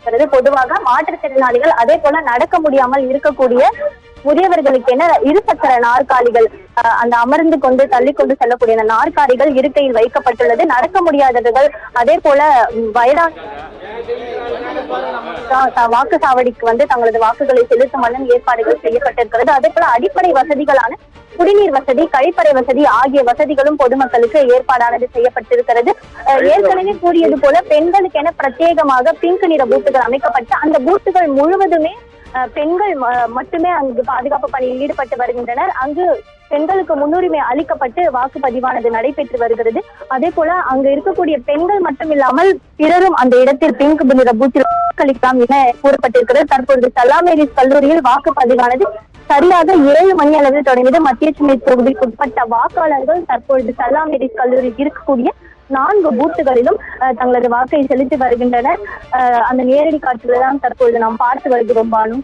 செய்யப்பட்டிருக்கிறது. பொதுவாக மாற்றுத்திறனாளிகள் அதே போல நடக்க முடியாமல் இருக்கக்கூடிய முதியவர்களுக்கு என இருசக்கர நாற்காலிகள், அந்த அமர்ந்து கொண்டு தள்ளி கொண்டு செல்லக்கூடிய நாற்காலிகள் இருக்கையில் வைக்கப்பட்டுள்ளது. நடக்க முடியாதவர்கள் அதே போல வயதான வாக்குச்சாவடிக்கு தங்களது வாக்குகளை செலுத்தும் வண்ணம் ஏற்பாடுகள் செய்யப்பட்டிருக்கிறது. அதே போல அடிப்படை வசதிகளான குடிநீர் வசதி, கழிப்பறை வசதி ஆகிய வசதிகளும் பொதுமக்களுக்கு ஏற்பாடானது செய்யப்பட்டிருக்கிறது. ஏற்கனவே கூறியது போல பெண்களுக்கென பிரத்யேகமாக பிங்க் நிற பூத்துகள் அமைக்கப்பட்டு அந்த பூத்துகள் முழுவதுமே பெண்கள் மட்டுமே அங்கு பாதுகாப்பு பணியில் ஈடுபட்டு வருகின்றனர். அங்கு பெண்களுக்கு முன்னுரிமை அளிக்கப்பட்டு வாக்குப்பதிவானது நடைபெற்று வருகிறது. அதே போல அங்கு இருக்கக்கூடிய பெண்கள் மட்டும் இல்லாமல் பிறரும் அந்த இடத்தில் பிங்க் நிற பூத்தில் வாக்களிக்கலாம் என கூறப்பட்டிருக்கிறது. தற்பொழுது ஸ்டெல்லா மேரிஸ் கல்லூரியில் வாக்குப்பதிவானது சரியாக 7 மணி அளவில் தொடங்கியது. மத்திய சென்னை தொகுதிக்கு உட்பட்ட வாக்காளர்கள் தற்பொழுது ஸ்டெல்லா மேரிஸ் கல்லூரியில் இருக்கக்கூடிய 4 பூத்துகளிலும் தங்களது வாக்கை செலுத்தி வருகின்றனர். அந்த நேரடி காட்சிகளை தான் தற்பொழுது நாம் பார்த்து வருகிறோம் பானு.